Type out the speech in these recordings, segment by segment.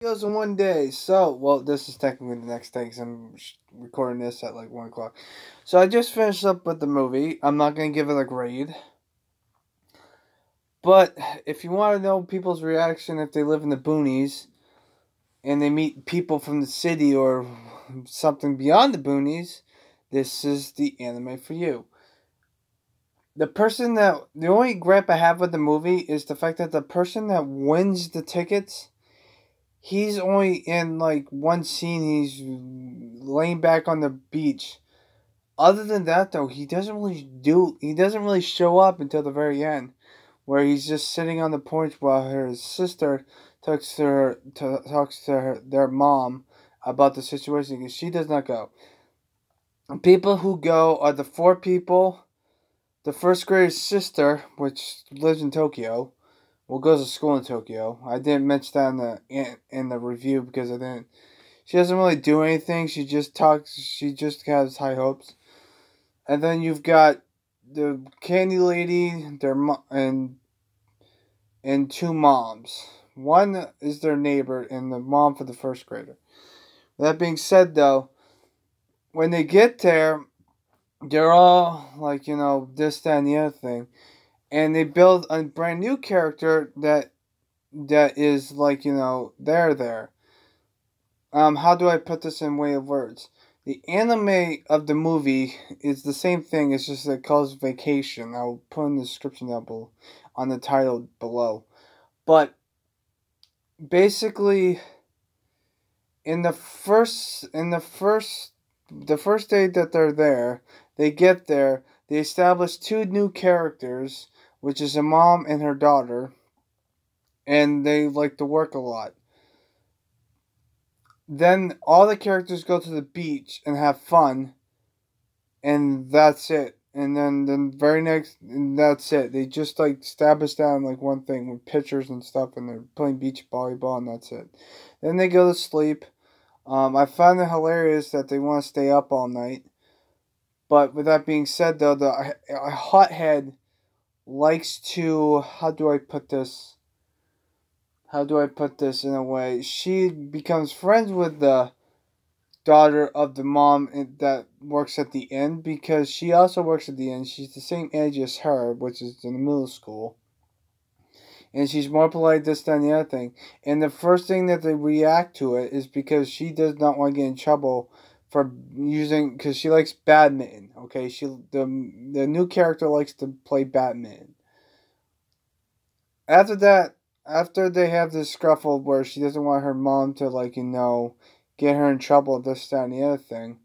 goes in one day. So, well, this is technically the next day because I'm recording this at like 1 o'clock. So I just finished up with the movie. I'm not going to give it a grade. But if you want to know people's reaction if they live in the boonies and they meet people from the city or something beyond the boonies, this is the anime for you. The only gripe I have with the movie is the fact that the person that wins the tickets, he's only in like one scene. He's laying back on the beach. Other than that, though, he doesn't really show up until the very end, where he's just sitting on the porch while his sister talks to their mom about the situation because she does not go. People who go are the four people. The first grader's sister, which lives in Tokyo, goes to school in Tokyo. I didn't mention that in the review because I didn't. She doesn't really do anything. She just talks. She just has high hopes. And then you've got the candy lady, and two moms. One is their neighbor, and the mom for the first grader. That being said, though, when they get there, they're all like, this, that, and the other thing. And they build a brand new character that is like, they're there. How do I put this in way of words? The anime of the movie is the same thing. It's just that it calls Vacation. I'll put in the description down below, on the title below. But basically, the first day that they're there, they get there. They establish two new characters, which is a mom and her daughter, and they like to work a lot. Then all the characters go to the beach and have fun, and that's it. And then that's it. They just like establish down like one thing with pictures and stuff, and they're playing beach volleyball, and that's it. Then they go to sleep. I find it hilarious that they want to stay up all night. But with that being said, though, a hothead likes to, how do I put this in a way? She becomes friends with the daughter of the mom that works at the inn because she also works at the inn. She's the same age as her, which is in the middle school. And she's more polite, this, that, and the other thing. And the first thing that they react to it is because she does not want to get in trouble for because she likes badminton. Okay, the new character likes to play badminton. After they have this scuffle where she doesn't want her mom to get her in trouble, this, that, and the other thing.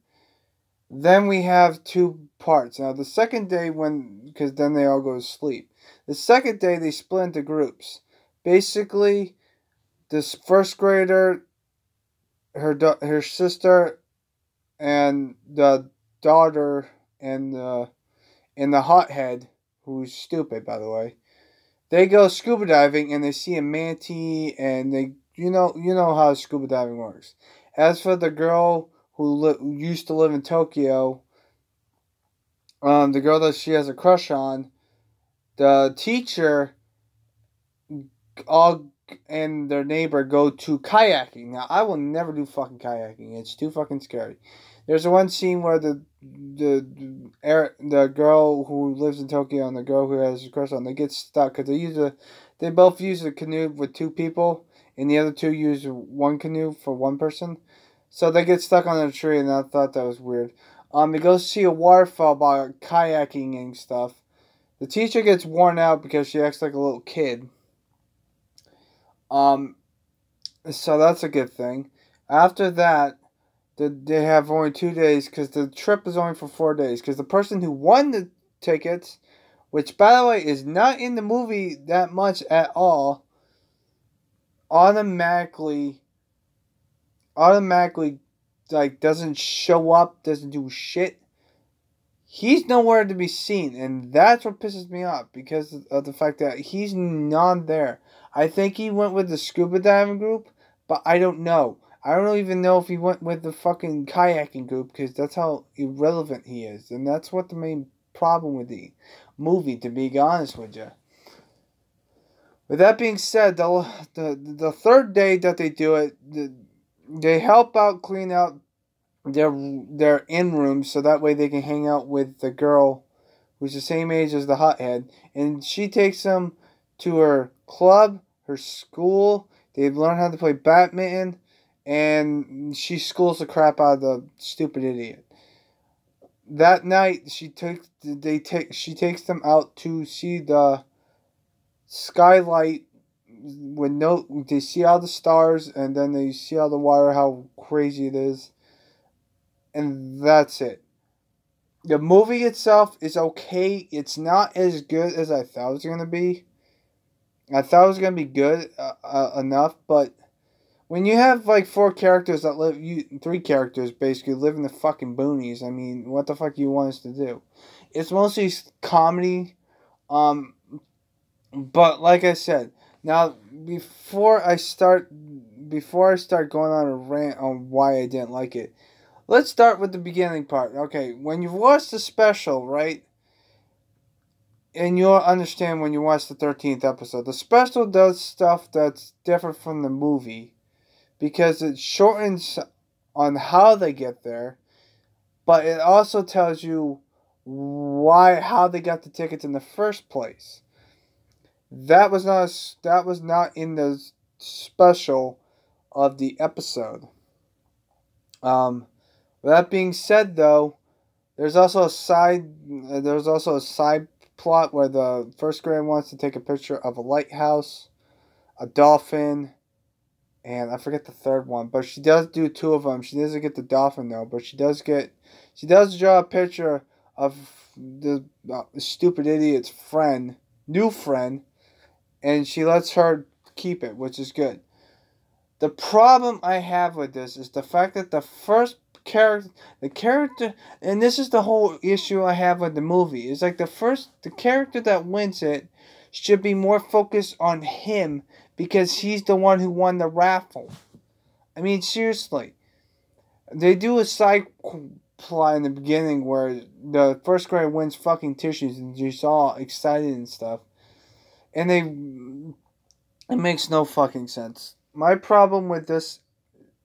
Then we have two parts. Now the second day because then they all go to sleep. The second day they split into groups. Basically, this first grader, her sister, and the daughter and the hothead, who's stupid by the way, they go scuba diving and they see a manatee and they you know how scuba diving works. As for the girl who used to live in Tokyo, the girl that she has a crush on, the teacher and their neighbor go to kayaking. Now, I will never do fucking kayaking. It's too fucking scary. There's one scene where the girl who lives in Tokyo and the girl who has a crush on, they get stuck because they both use a canoe with two people, and the other two use one canoe for one person. So they get stuck on a tree, and I thought that was weird. They go see a waterfall by kayaking and stuff. The teacher gets worn out because she acts like a little kid. So that's a good thing. After that, they have only 2 days because the trip is only for 4 days. Because the person who won the tickets, which by the way is not in the movie that much at all, automatically doesn't show up, doesn't do shit. He's nowhere to be seen, and that's what pisses me off because of the fact that he's not there. I think he went with the scuba diving group, but I don't know. I don't even know if he went with the fucking kayaking group because that's how irrelevant he is, and that's what the main problem with the movie, to be honest with you. With that being said, the third day that they do it, they help out clean out their in rooms so that way they can hang out with the girl who's the same age as the hothead, and she takes them to her club, her school. They learn how to play badminton, and she schools the crap out of the stupid idiot. That night, she takes them out to see the skylight with no. They see all the stars, and then they see all the water, how crazy it is, and that's it. The movie itself is okay. It's not as good as I thought it was gonna be. I thought it was gonna be good enough, but when you have like three characters basically live in the fucking boonies. I mean, what the fuck do you want us to do? It's mostly comedy, um, but like I said, now before I start going on a rant on why I didn't like it, let's start with the beginning part. Okay, when you've watched the special, right? And you'll understand when you watch the 13th episode. The special does stuff that's different from the movie because it shortens on how they get there, but it also tells you how they got the tickets in the first place. That was not in the special of the episode. With that being said, though, there's also a side plot where the first grade wants to take a picture of a lighthouse, a dolphin, and I forget the third one, but she does do two of them. She doesn't get the dolphin though, but she does draw a picture of the stupid idiot's new friend, and she lets her keep it, which is good. The problem I have with this is the fact that the character, and this is the whole issue I have with the movie, is like the character that wins it should be more focused on him because he's the one who won the raffle. I mean, seriously. They do a side plot in the beginning where the first grade wins fucking tissues and she's all excited and stuff. And it makes no fucking sense. My problem with this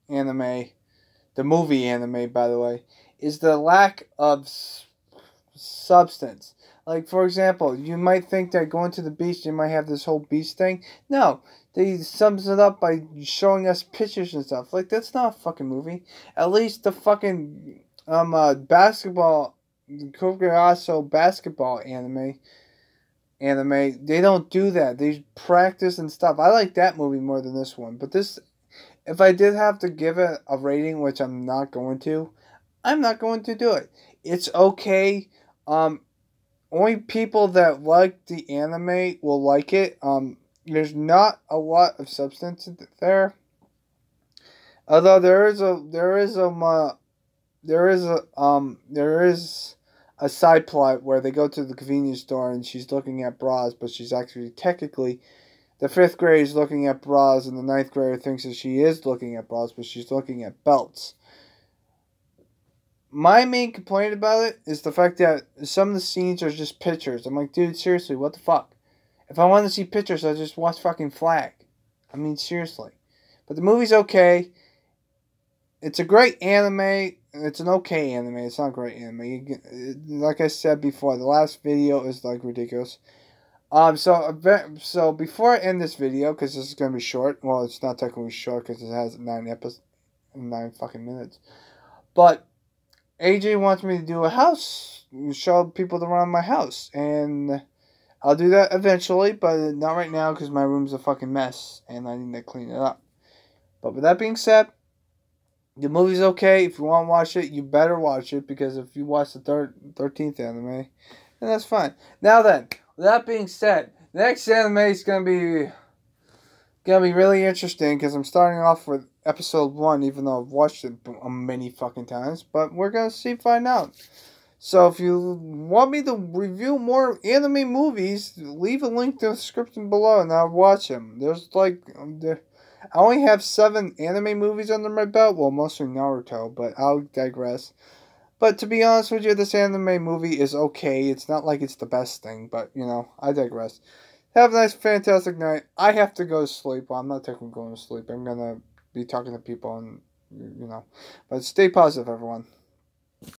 anime, the movie anime, by the way, is the lack of substance. Like, for example, you might think that going to the beach, you might have this whole beach thing. No, they sums it up by showing us pictures and stuff. Like, that's not a fucking movie. At least the fucking basketball, Kogayaso basketball anime, they don't do that. They practice and stuff. I like that movie more than this one. But this, if I did have to give it a rating, which I'm not going to do it. It's okay. Only people that like the anime will like it. There's not a lot of substance there. Although there is a side plot where they go to the convenience store and she's looking at bras, but she's actually technically the 5th grade is looking at bras and the 9th grader thinks that she is looking at bras, but she's looking at belts. My main complaint about it is the fact that some of the scenes are just pictures. I'm like, dude, seriously, what the fuck? If I want to see pictures, I just watch fucking Flag. I mean, seriously. But the movie's okay. It's a great anime. It's an okay anime. It's not a great anime. Like I said before, the last video is like ridiculous. So before I end this video, because this is gonna be short. Well, it's not technically short because it has 9 fucking minutes. But AJ wants me to do a house, show people around my house, and I'll do that eventually, but not right now because my room's a fucking mess and I need to clean it up. But with that being said, the movie's okay. If you want to watch it, you better watch it because if you watch the 13th anime, then that's fine. Now then, with that being said, the next anime is gonna be really interesting because I'm starting off with episode 1, even though I've watched it many fucking times. But we're gonna find out. So if you want me to review more anime movies, leave a link to the description below and I'll watch them. I only have 7 anime movies under my belt. Well, mostly Naruto, but I'll digress. But to be honest with you, this anime movie is okay. It's not like it's the best thing, but, I digress. Have a nice, fantastic night. I have to go to sleep. Well, I'm not technically going to sleep. I'm gonna be talking to people and, but stay positive, everyone.